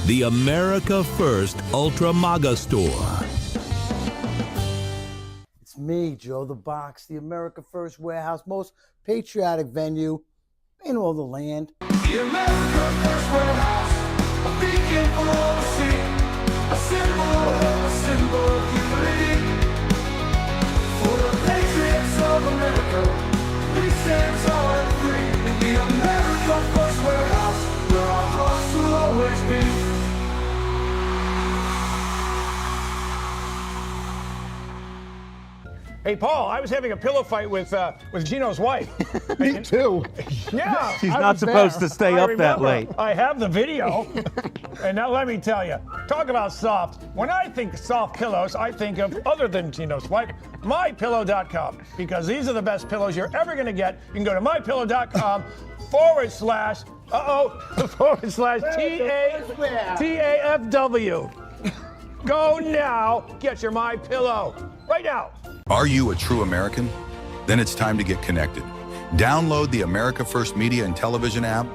The America First Ultra MAGA Store. It's me, Joe the Box, the America First Warehouse, most patriotic venue in all the land. The America First Warehouse, a beacon for all to see, a symbol of unity. For the patriots of America, we stand tall and free. In the America First Warehouse, where our hearts will always be. Hey, Paul, I was having a pillow fight with Gino's wife. Me too. Yeah. She's I not was supposed there. to stay I up that remember. late. I have the video. And now let me tell you, talk about soft. When I think soft pillows, I think of, other than Gino's wife, mypillow.com. Because these are the best pillows you're ever going to get. You can go to mypillow.com /TAFW. Go now, get your My Pillow right now. Are you a true American? Then it's time to get connected. Download the America First Media and Television app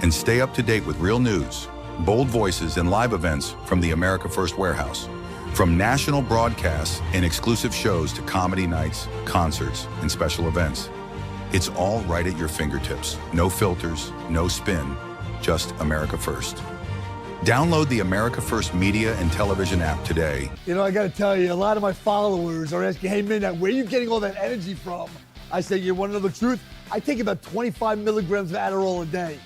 and stay up to date with real news, bold voices, and live events from the America First Warehouse. From national broadcasts and exclusive shows to comedy nights, concerts, and special events. It's all right at your fingertips. No filters, no spin, just America First. Download the America First Media and Television app today. You know, I got to tell you, a lot of my followers are asking, hey, Midnight, where are you getting all that energy from? I say, you want to know the truth? I take about 25 milligrams of Adderall a day.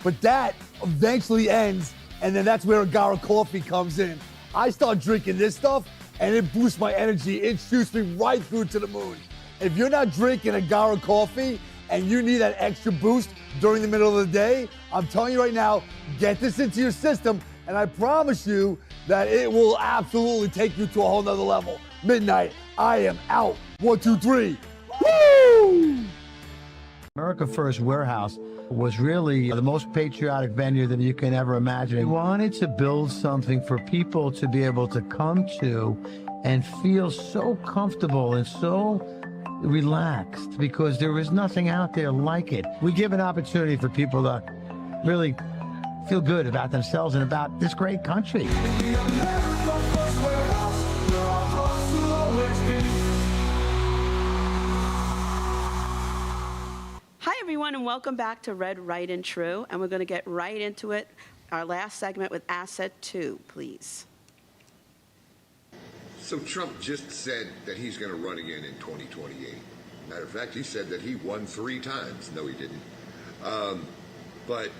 But that eventually ends, and then that's where Agara coffee comes in. I start drinking this stuff, and it boosts my energy. It shoots me right through to the moon. If you're not drinking Agara coffee, and you need that extra boost during the middle of the day, I'm telling you right now, get this into your system, and I promise you that it will absolutely take you to a whole nother level. Midnight, I am out. 1, 2, 3. Woo! America First Warehouse was really the most patriotic venue that you can ever imagine. We wanted to build something for people to be able to come to and feel so comfortable and so relaxed, because there is nothing out there like it. We give an opportunity for people to really feel good about themselves and about this great country. everyone, and welcome back to Red, Right, and True. And we're going to get right into it. Our last segment with Asset 2, please. So Trump just said that he's going to run again in 2028. Matter of fact, he said that he won 3 times. No, he didn't. But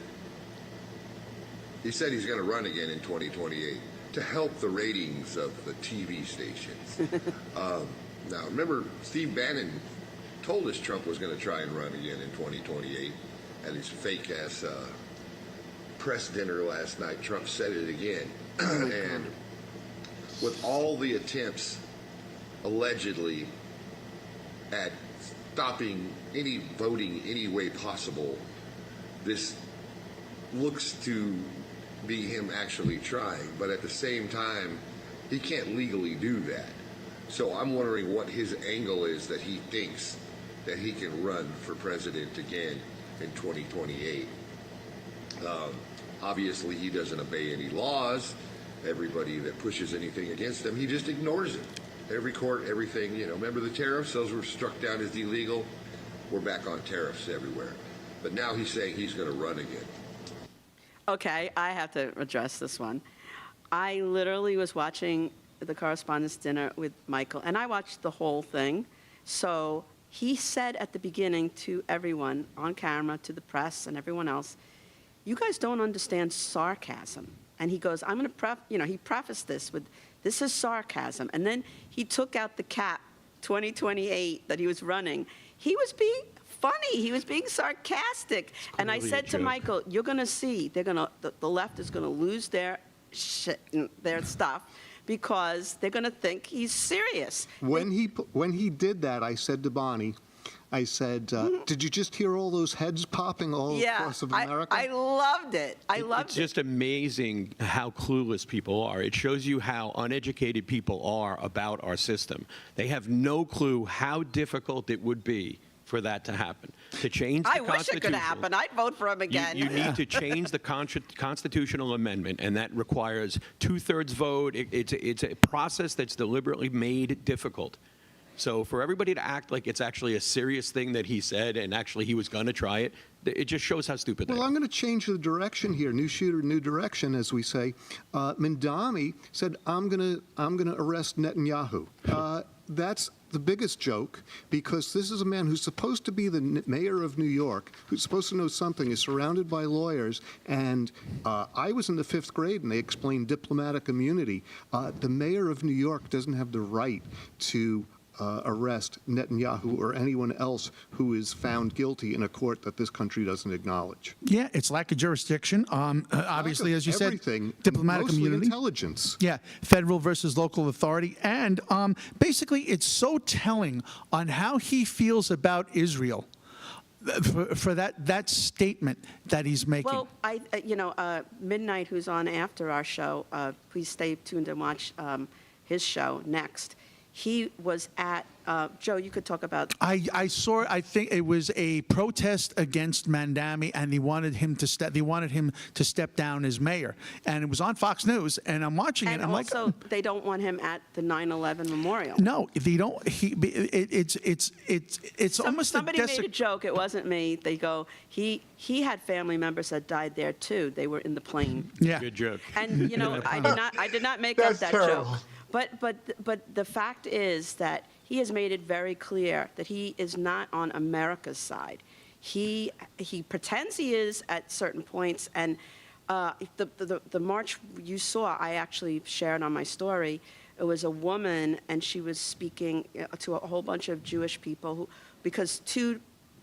he said he's going to run again in 2028 to help the ratings of the TV stations. Now, remember, Steve Bannon told us Trump was going to try and run again in 2028 at his fake-ass press dinner last night. Trump said it again. And with all the attempts, allegedly, at stopping any voting any way possible, this looks to be him actually trying. But at the same time, he can't legally do that. So I'm wondering what his angle is that he thinks that he can run for president again in 2028. Obviously, he doesn't obey any laws. Everybody that pushes anything against him, he just ignores it. Every court, everything, remember the tariffs? Those were struck down as illegal. We're back on tariffs everywhere. But now he's saying he's going to run again. Okay, I have to address this one. I literally was watching the Correspondents' Dinner with Michael, and I watched the whole thing. So he said at the beginning to everyone on camera, to the press and everyone else, you guys don't understand sarcasm. And he goes, I'm going to, he prefaced this with, this is sarcasm. And then he took out the cap, 2028, that he was running. He was being funny. He was being sarcastic. And I said to Michael, you're going to see, the left is going to lose their stuff because they're going to think he's serious. When he did that, I said to Bonnie, I said, did you just hear all those heads popping all across of America? I loved it. It's just amazing how clueless people are. It shows you how uneducated people are about our system. They have no clue how difficult it would be for that to happen. To change the I wish it could happen. I'd vote for him again. You need to change the constitutional amendment, and that requires 2/3 vote. It's a process that's deliberately made difficult. So for everybody to act like it's actually a serious thing that he said and actually he was going to try it, it just shows how stupid they are. Well, I'm going to change the direction here. New shooter, new direction, as we say. Mandami said, I'm going to arrest Netanyahu. That's the biggest joke, because this is a man who's supposed to be the mayor of New York, who's supposed to know something, is surrounded by lawyers, and I was in the 5th grade and they explained diplomatic immunity. The mayor of New York doesn't have the right to arrest Netanyahu or anyone else who is found guilty in a court that this country doesn't acknowledge. Yeah, it's lack of jurisdiction. Obviously, as you said, everything, diplomatic mostly immunity. Intelligence. Yeah, federal versus local authority. And basically, it's so telling on how he feels about Israel for that statement that he's making. Well, Midnight, who's on after our show, please stay tuned and watch his show next. He was at, Joe, you could talk about. I saw, I think it was a protest against Mandami, and they wanted him to step down as mayor. And it was on Fox News, and I'm watching it, and I'm like. And also, they don't want him at the 9/11 memorial. No, they don't. It's almost somebody made a joke. It wasn't me. They go, he had family members that died there too. They were in the plane. Yeah, good joke. And I did not make up that terrible. joke. But the fact is that he has made it very clear that he is not on America's side. He pretends he is at certain points, and the march you saw, I actually shared on my story. It was a woman, and she was speaking to a whole bunch of Jewish people because two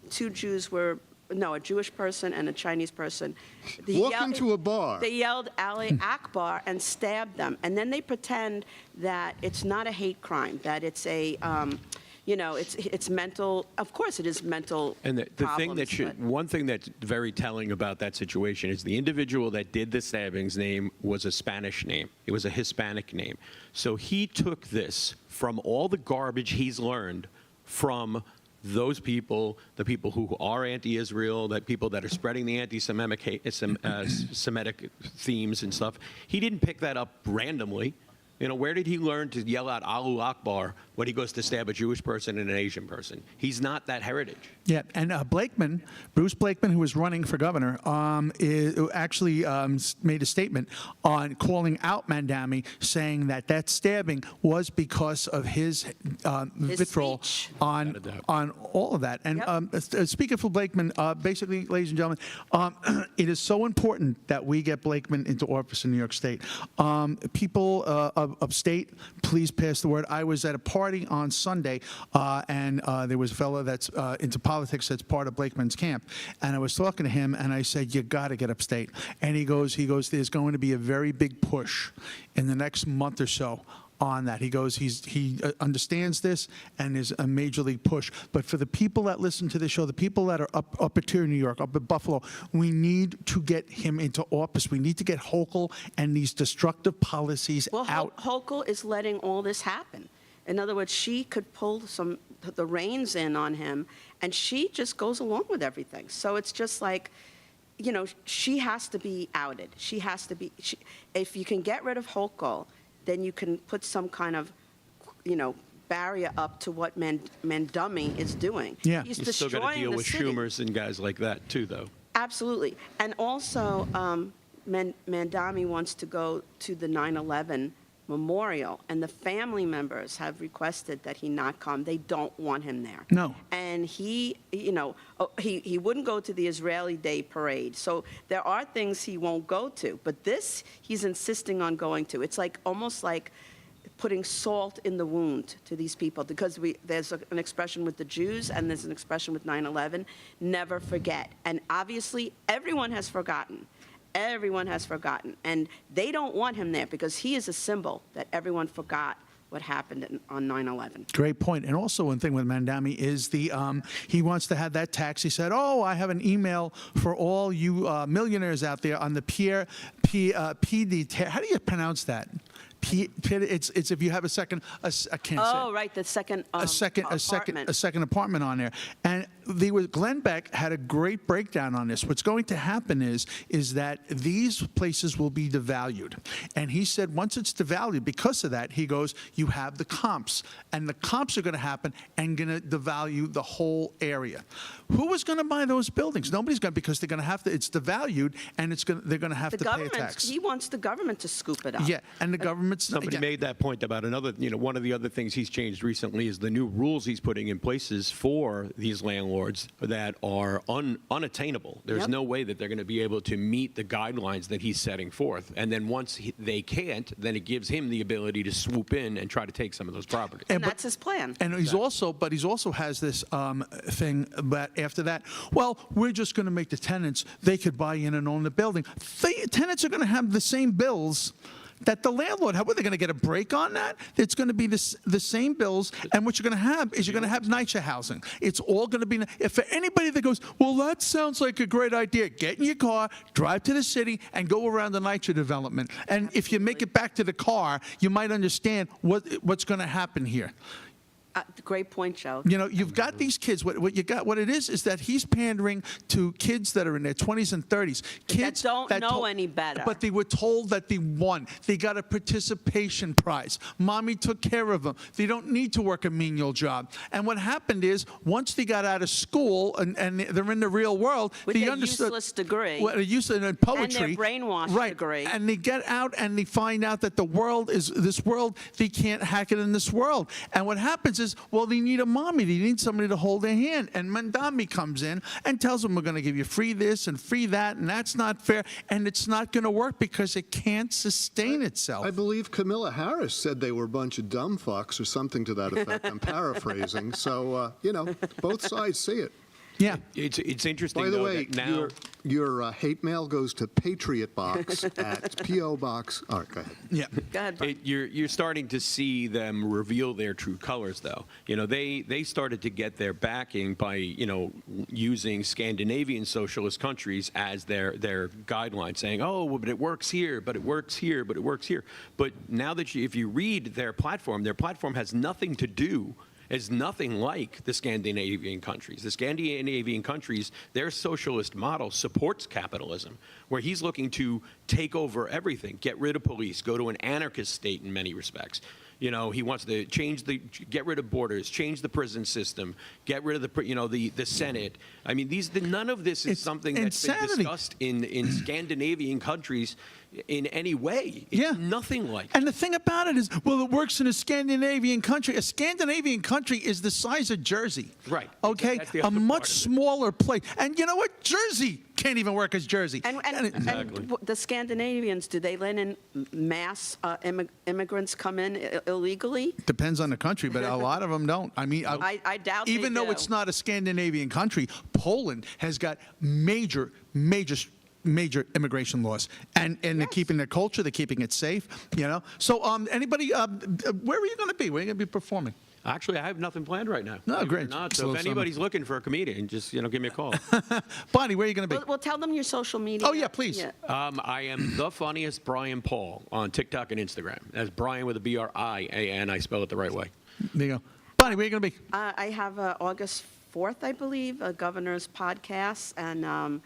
Jews were. No, a Jewish person and a Chinese person. Walk into a bar. They yelled Ali Akbar and stabbed them. And then they pretend that it's not a hate crime, that it's a, it's mental. Of course it is mental And the thing problems, that one thing that's very telling about that situation is the individual that did the stabbing's name was a Spanish name. It was a Hispanic name. So he took this from all the garbage he's learned from those people, the people who are anti-Israel, that people that are spreading the anti-Semitic Semitic themes and stuff. He didn't pick that up randomly. You know, where did he learn to yell out Allahu Akbar when he goes to stab a Jewish person and an Asian person? He's not that heritage. Yeah, and Bruce Blakeman, who was running for governor, actually made a statement on calling out Mandami, saying that stabbing was because of his vitriol on all of that. And speaking for Blakeman, basically, ladies and gentlemen, it is so important that we get Blakeman into office in New York State. People of state, please pass the word. I was at a party on Sunday, and there was a fellow that's into politics that's part of Blakeman's camp, and I was talking to him, and I said, you got to get upstate. And he goes, there's going to be a very big push in the next month or so on that. He goes, he understands this, and there's a major league push. But for the people that listen to this show, the people that are up at here in New York, up at Buffalo, we need to get him into office. We need to get Hochul and these destructive policies out. Hochul is letting all this happen. In other words, she could pull the reins in on him, and she just goes along with everything. So it's just like, you know, she has to be outed. She has to be. If you can get rid of Hochul, then you can put some kind of, you know, barrier up to what Mandami is doing. Yeah. He's You still destroying got to deal the with city. Schumers and guys like that, too, though. Absolutely. And also, Mandami wants to go to the 9/11 memorial, and the family members have requested that he not come. They don't want him there. No. And he, you know, he wouldn't go to the Israeli Day parade. So there are things he won't go to, but this he's insisting on going to. It's like almost like putting salt in the wound to these people, because there's an expression with the Jews and there's an expression with 9/11, never forget. And obviously everyone has forgotten. Everyone has forgotten, and they don't want him there because he is a symbol that everyone forgot what happened on 9/11. Great point. And also one thing with Mandami is he wants to have that tax. He said, I have an email for all you millionaires out there on the PD. How do you pronounce that? It's if you have a second, I can't say. Right, the second apartment. A second apartment on there. And Glenn Beck had a great breakdown on this. What's going to happen is that these places will be devalued. And he said once it's devalued, because of that, he goes, you have the comps. And the comps are going to happen and going to devalue the whole area. Who is going to buy those buildings? Nobody's going to, because they're going to have to, it's devalued, and they're going to have to pay a tax. He wants the government to scoop it up. Yeah, and the government's... Somebody made that point about another, one of the other things he's changed recently is the new rules he's putting in places for these landlords that are unattainable. There's no way that they're going to be able to meet the guidelines that he's setting forth. And then once they can't, then it gives him the ability to swoop in and try to take some of those properties. And that's his plan. And he's also has this thing that after that, we're just going to make the tenants, they could buy in and own the building. Tenants are going to have the same bills that the landlord, how are they going to get a break on that? It's going to be the same bills, and what you're going to have is NYCHA housing. It's all going to be, if for anybody that goes, well, that sounds like a great idea, get in your car, drive to the city, and go around the NYCHA development. And if you make it back to the car, you might understand what's going to happen here. Great point, Joe. You know, you've got these kids. What it is that he's pandering to kids that are in their 20s and 30s. Kids that don't know any better. But they were told that they won. They got a participation prize. Mommy took care of them. They don't need to work a menial job. And what happened is, once they got out of school and they're in the real world, with they a understood useless degree. Well, in poetry. And their brainwashed right. degree. And they get out and they find out that the world is this world. They can't hack it in this world. And what happens is, they need a mommy. They need somebody to hold their hand. And Mandami comes in and tells them, we're going to give you free this and free that, and that's not fair. And it's not going to work because it can't sustain itself. I believe Kamala Harris said they were a bunch of dumb fucks or something to that effect. I'm paraphrasing. So, both sides see it. Yeah. It's interesting, By the though, way, that now... your hate mail goes to Patriot Box at P.O. Box. All right, go ahead. Yeah. Go ahead. You're starting to see them reveal their true colors, though. They started to get their backing by, using Scandinavian socialist countries as their guideline, saying, but it works here, but it works here, but it works here. But now that if you read their platform has nothing to do is nothing like the Scandinavian countries. The Scandinavian countries, their socialist model supports capitalism, where he's looking to take over everything, get rid of police, go to an anarchist state in many respects. You know, he wants to get rid of borders, change the prison system, get rid of the Senate. I mean, none of this is something that's been discussed in Scandinavian countries in any way. It's nothing like. And the thing about it is, well, it works in a Scandinavian country. A Scandinavian country is the size of Jersey. Right. Okay? That's the A other much part of it. smaller place. And you know what? Jersey can't even work as Jersey. And the Scandinavians, do they let in mass immigrants come in illegally? Depends on the country, but a lot of them don't. I mean, I doubt they even though do. it's not a Scandinavian country, Poland has got major immigration laws, and they're keeping their culture, they're keeping it safe, you know. So anybody, where are you going to be? Where are you going to be performing? Actually, I have nothing planned right now. No, Believe it or great. Not. It's a So if little anybody's looking for a comedian, just give me a call. Bonnie, where are you going to be? Well, tell them your social media. Oh, yeah, please. Yeah. I am the funniest Brian Paul on TikTok and Instagram. That's Brian with a Brian. I spell it the right way. There you go. Bonnie, where are you going to be? I have August 4th, I believe, a Governor's Podcast, and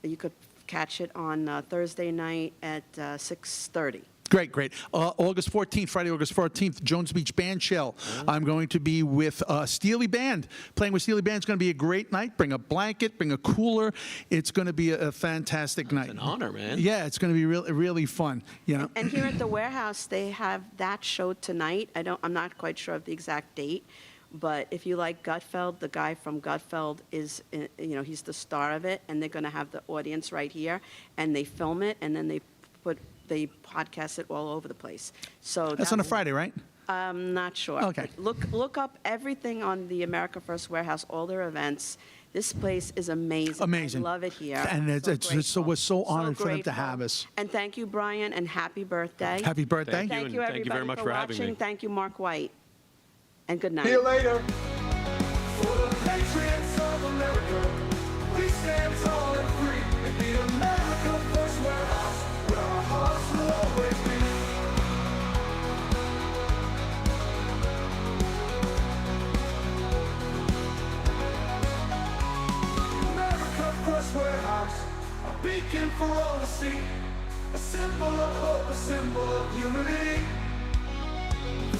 you could catch it on Thursday night at 6:30. Great. August 14th, Friday, August 14th, Jones Beach Band Shell. I'm going to be with Steely Band. Playing with Steely Band is going to be a great night. Bring a blanket, bring a cooler. It's going to be a fantastic night. It's an honor, man. Yeah, it's going to be really fun. You know. And here at the warehouse, they have that show tonight. I'm not quite sure of the exact date, but if you like Gutfeld, the guy from Gutfeld is, he's the star of it, and they're going to have the audience right here, and they film it, and then they podcast it all over the place. So That's on a Friday, right? I'm not sure. Okay. Look up everything on the America First Warehouse, all their events. This place is amazing. Amazing. I love it here. And we're so honored for them to grateful. have us. And thank you, Brian, and happy birthday. Happy birthday. Thank you, and everybody, thank you very much for having watching. me. Thank you, Mark White. And good night. See you later. For the patriots of America, we stand tall and free in the America First Warehouse, where our hearts will always be. America First Warehouse, a beacon for all to see, a symbol of hope, a symbol of unity.